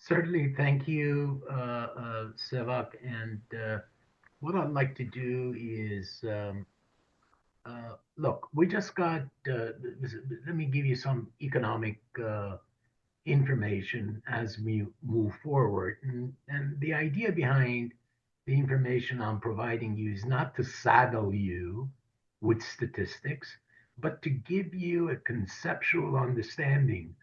Certainly, thank you, Sevak. And what I'd like to do is look, we just got, let me give you some economic information as we move forward. And the idea behind the information I'm providing you is not to saddle you with statistics, but to give you a conceptual understanding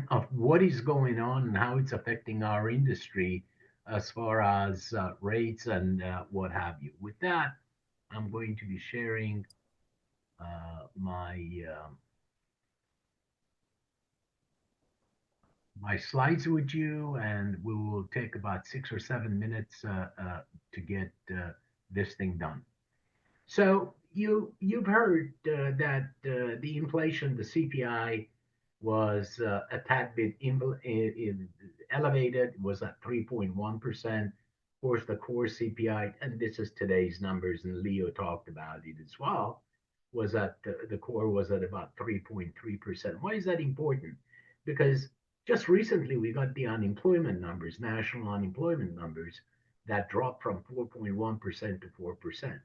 of what is going on and how it's affecting our industry as far as rates and what have you. With that, I'm going to be sharing my slides with you, and we will take about 6 or 7 minutes to get this thing done. So you've heard that the inflation, the CPI, was a tad bit elevated, was at 3.1%. Of course, the core CPI, and this is today's numbers, and Leo talked about it as well, was at the core was at about 3.3%. Why is that important? Because just recently we got the unemployment numbers, national unemployment numbers, that dropped from 4.1% to 4%.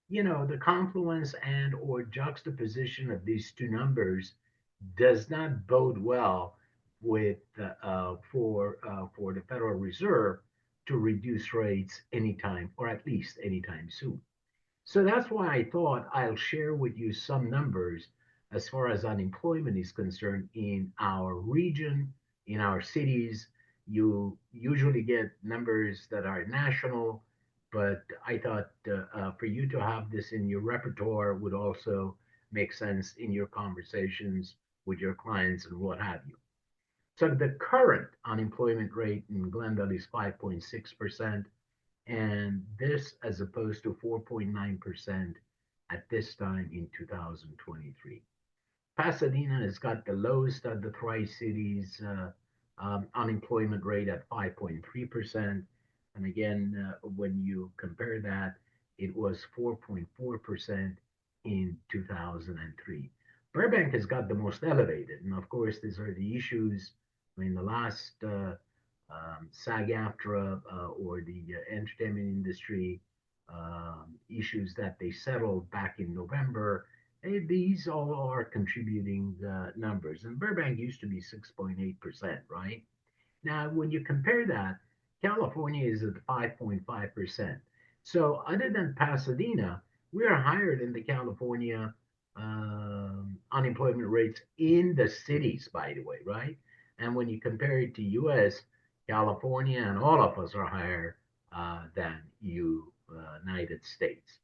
The confluence and or juxtaposition of these two numbers does not bode well with for the Federal Reserve to reduce rates anytime, or at least anytime soon. So that's why I thought I'll share with you some numbers as far as unemployment is concerned in our region, in our cities. You usually get numbers that are national, but I thought for you to have this in your repertoire would also make sense in your conversations with your clients and what have you. So the current unemployment rate in Glendale is 5.6%, and this as opposed to 4.9% at this time in 2023. Pasadena has got the lowest of the Tri-Cities unemployment rate at 5.3%. And again, when you compare that, it was 4.4% in 2003. Burbank has got the most elevated. And of course, these are the issues. I mean, the last SAG-AFTRA or the entertainment industry issues that they settled back in November, these all are contributing numbers. And Burbank used to be 6.8%, right? Now, when you compare that, California is at 5.5%. So, other than Pasadena, we are higher than the California unemployment rates in the cities, by the way, right? And when you compare it to US, California and all of us are higher than United States.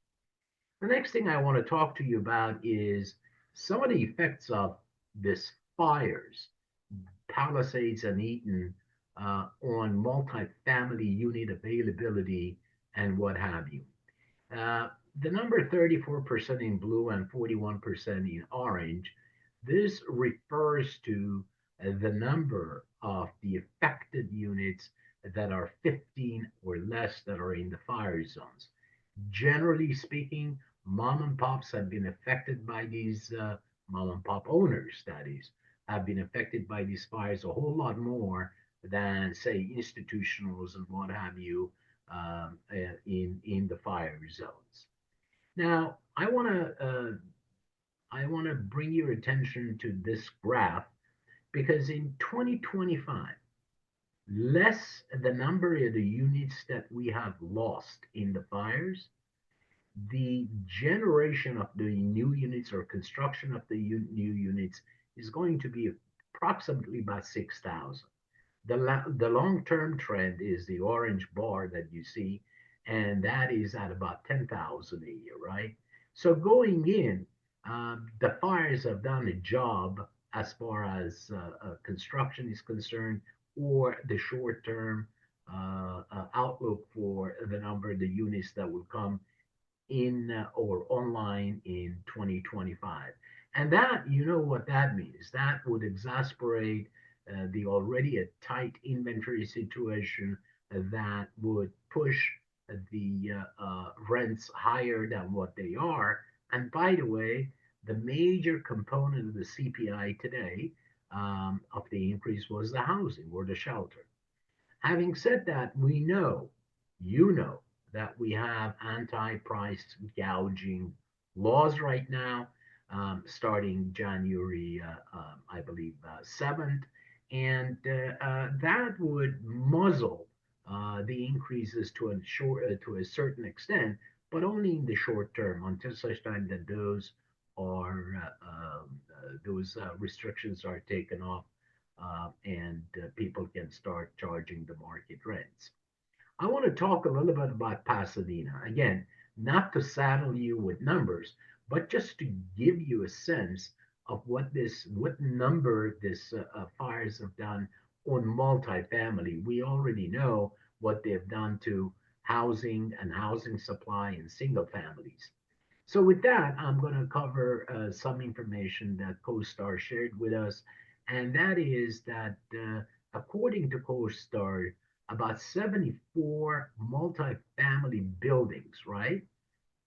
The next thing I want to talk to you about is some of the effects of this fires, Palisades and Eaton, on multifamily unit availability and what have you. The number 34% in blue and 41% in orange, this refers to the number of the affected units that are 15 or less that are in the fire zones. Generally speaking, mom and pops have been affected by these, mom and pop owners, that is, have been affected by these fires a whole lot more than, say, institutionals and what have you in the fire zones. Now, I want to bring your attention to this graph because in 2025, less the number of the units that we have lost in the fires, the generation of the new units or construction of the new units is going to be approximately about 6,000. The long-term trend is the orange bar that you see, and that is at about 10,000 a year, right? So going in, the fires have done a job as far as construction is concerned, or the short-term outlook for the number of the units that will come in or online in 2025. And that, you know what that means. That would exasperate the already a tight inventory situation that would push the rents higher than what they are. And by the way, the major component of the CPI today, of the increase was the housing or the shelter. Having said that, we know, you know, that we have anti-price gouging laws right now, starting January, I believe, 7th, and that would muzzle the increases to a certain extent, but only in the short term until such time that those restrictions are taken off and people can start charging the market rents. I want to talk a little bit about Pasadena. Again, not to saddle you with numbers, but just to give you a sense of what number this fires have done on multifamily. We already know what they've done to housing and housing supply in single families. So with that, I'm going to cover some information that CoStar shared with us, and that is that according to CoStar, about 74 multifamily buildings, right?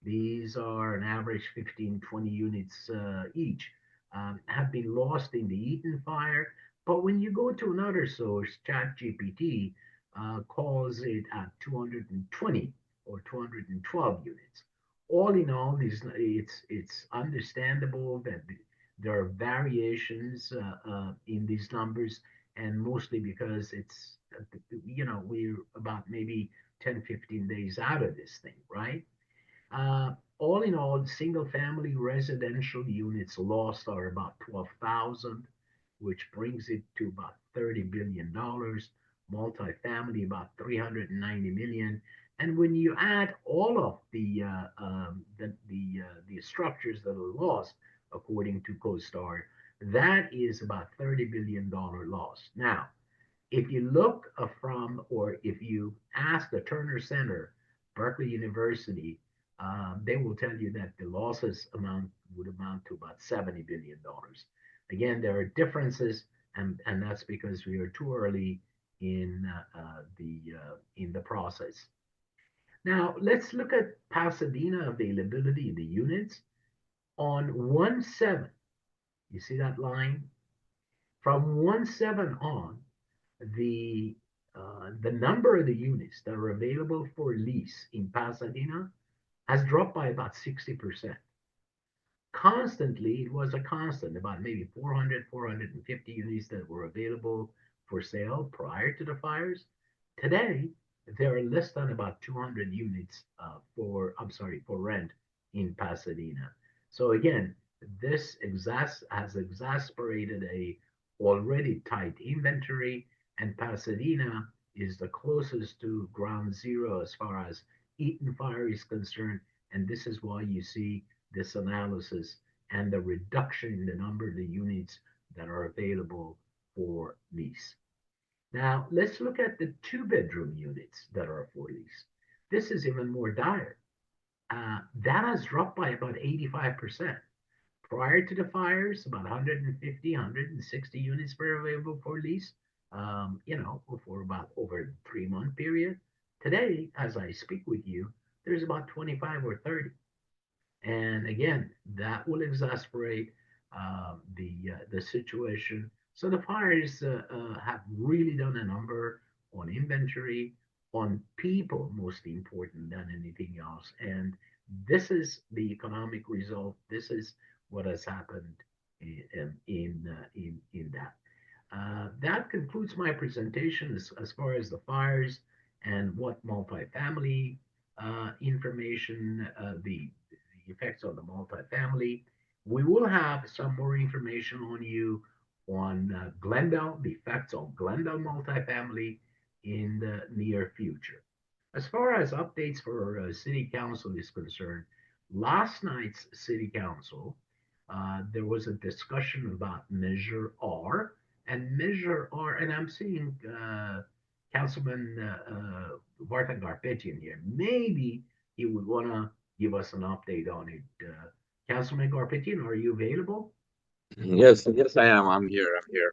These are an average 15, 20 units each, have been lost in the Eaton fire. But when you go to another source, ChatGPT calls it at 220 or 212 units. All in all, it's understandable that there are variations in these numbers, and mostly because we're about maybe 10, 15 days out of this thing, right? All in all, single family residential units lost are about 12,000, which brings it to about $30 billion. Multifamily, about 390 million. And when you add all of the structures that are lost, according to CoStar, that is about $30 billion loss. Now, if you look or if you ask the Turner Center, Berkeley University, they will tell you that the losses would amount to about $70 billion. Again, there are differences, and that's because we are too early in the process. Now, let's look at Pasadena availability in the units. On 1/7, you see that line? From 1/7 on, the number of the units that are available for lease in Pasadena has dropped by about 60%. Constantly, it was a constant, about maybe 400, 450 units that were available for sale prior to the fires. Today, there are less than about 200 units for rent in Pasadena. So again, has exasperated a already tight inventory, and Pasadena is the closest to ground zero as far as Eaton Fire is concerned, and this is why you see this analysis and the reduction in the number of the units that are available for lease. Now, let's look at the two-bedroom units that are for lease. This is even more dire. That has dropped by about 85%. Prior to the fires, about 150, 160 units were available for lease, for about over a 3-month period. Today, as I speak with you, there's about 25 or 30. And again, that will exasperate the situation. So the fires have really done a number on inventory, on people, most important than anything else. And this is the economic result. This is what has happened in that. That concludes my presentation as far as the fires and what multifamily information, the effects on the multifamily. We will have some more information on you on Glendale, the effects on Glendale multifamily in the near future. As far as updates for City Council is concerned, last night's City Council, there was a discussion about Measure R, and I'm seeing Councilman Barton Garpetian here. Maybe he would want to give us an update on it. Councilman Garpetian, are you available? Yes, yes, I am. I'm here. I'm here.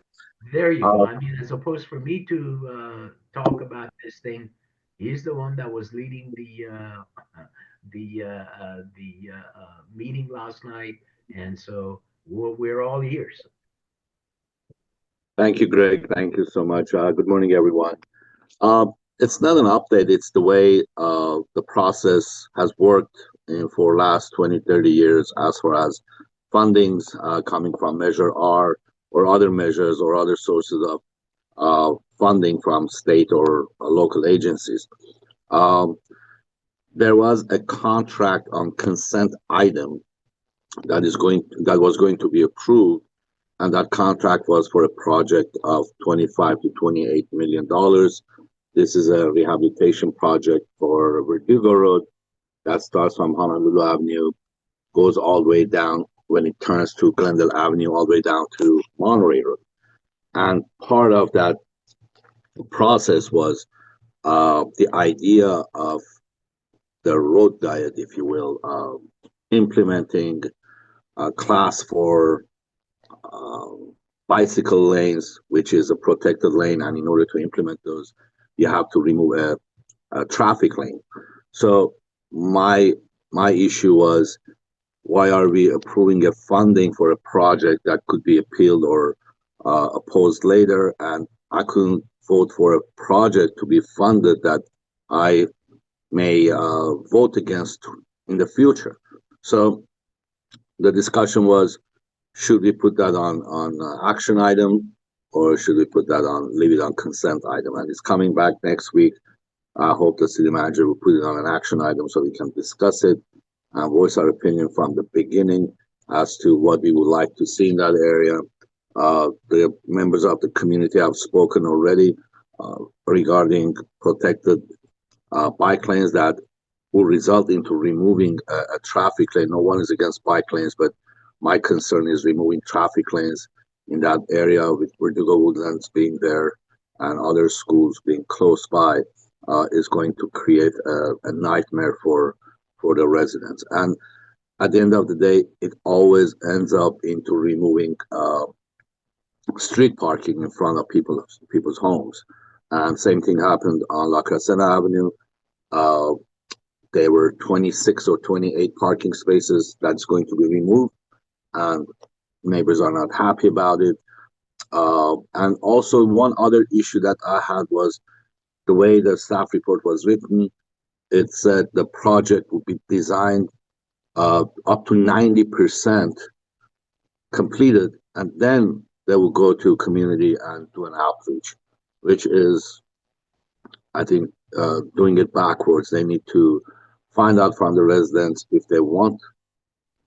There you go. Uh, I mean, as opposed for me to talk about this thing, he's the one that was leading the meeting last night, and so we're all ears. Thank you, Greg. Thank you so much. Good morning, everyone. Uh, it's not an update. It's the way the process has worked for last 20, 30 years as far as fundings coming from Measure R or other measures or other sources of funding from state or local agencies. Um, there was a contract on consent item that was going to be approved, and that contract was for a project of 25 to 28 million dollars. This is a rehabilitation project for Verdugo Road that starts from Honolulu Avenue, goes all the way down when it turns to Glendale Avenue, all the way down to Monterey Road. And part of that process was the idea of the road diet, if you will, implementing class for um, bicycle lanes, which is a protected lane, and in order to implement those, you have to remove a traffic lane. So my my issue was, why are we approving a funding for a project that could be appealed or opposed later, and I couldn't vote for a project to be funded that I may vote against in the future. So the discussion was, should we put that on action item, or should we put that on leave it on consent item? And it's coming back next week. I hope the city manager will put it on an action item so we can discuss it and voice our opinion from the beginning as to what we would like to see in that area. The members of the community have spoken already regarding protected bike lanes that will result into removing a traffic lane. No one is against bike lanes, but my concern is removing traffic lanes in that area with Verdugo Woodlands being there and other schools being close by is going to create a nightmare for the residents. And at the end of the day, it always ends up into removing street parking in front of people's homes. And same thing happened on La Crescenta Avenue. Uh, there were 26 or 28 parking spaces that's going to be removed, and neighbors are not happy about it. And also, one other issue that I had was the way the staff report was written. It said the project would be designed up to 90% completed, and then they will go to community and do an outreach, which is, I think, doing it backwards. They need to find out from the residents if they want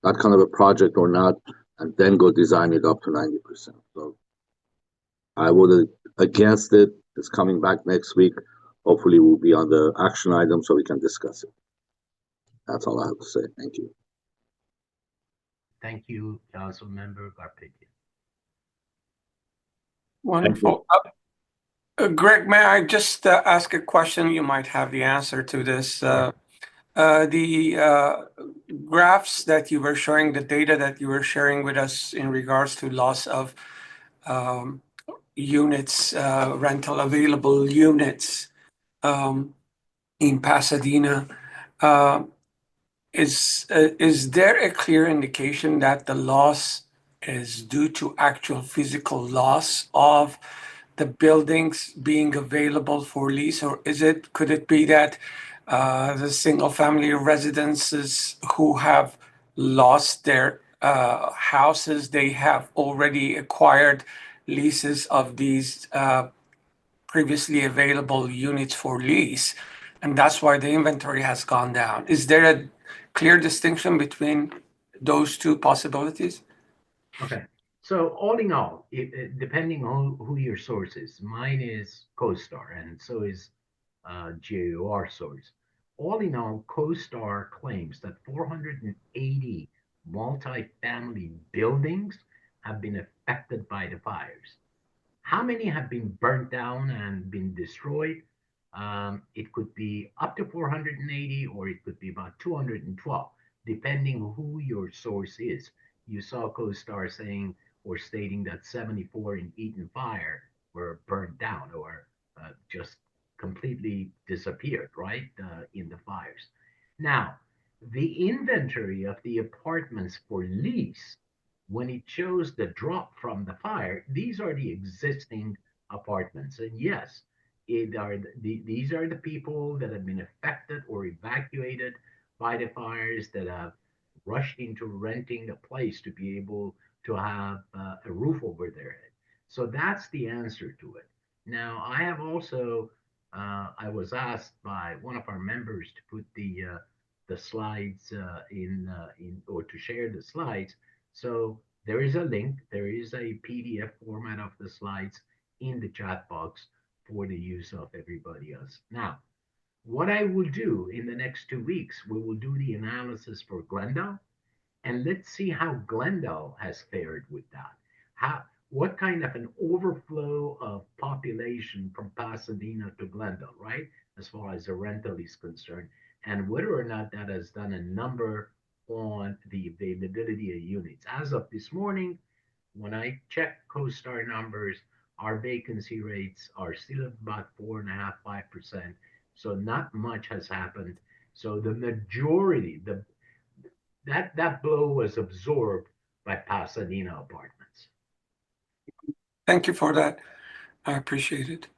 that kind of a project or not, and then go design it up to 90%. So I voted against it. It's coming back next week. Hopefully, we'll be on the action item so we can discuss it. That's all I have to say. Thank you. Thank you, Council Member Garpitia. Thank you. Wonderful. Greg, may I just ask a question? You might have the answer to this. The graphs that you were showing, the data that you were sharing with us in regards to loss of um, units, rental available units um, in Pasadena, uh, is there a clear indication that the loss is due to actual physical loss of the buildings being available for lease, or could it be that the single family residences who have lost their houses, they have already acquired leases of these previously available units for lease, and that's why the inventory has gone down? Is there a clear distinction between those two possibilities? Okay. So all in all, depending on who your source is, mine is CoStar, and so is GAOR source. All in all, CoStar claims that 480 multifamily buildings have been affected by the fires. How many have been burnt down and been destroyed? It could be up to 480, or it could be about 212, depending who your source is. You saw CoStar saying or stating that 74 in Eaton Fire were burnt down or just completely disappeared, right, in the fires. Now, the inventory of the apartments for lease when it shows the drop from the fire, these are the existing apartments. And yes, these are the people that have been affected or evacuated by the fires that have rushed into renting a place to be able to have a roof over their head. So that's the answer to it. Now, I have also, I was asked by one of our members to put the slides in or to share the slides. So there is a link, there is a PDF format of the slides in the chat box for the use of everybody else. Now, what I will do in the next 2 weeks, we will do the analysis for Glendale, and let's see how Glendale has fared with that. How, what kind of an overflow of population from Pasadena to Glendale, right? As far as the rental is concerned, and whether or not that has done a number on the availability of units. As of this morning, when I check CoStar numbers, our vacancy rates are still at about 4.5%, 5%. So not much has happened. So the majority, that blow was absorbed by Pasadena apartments. Thank you for that. I appreciate it.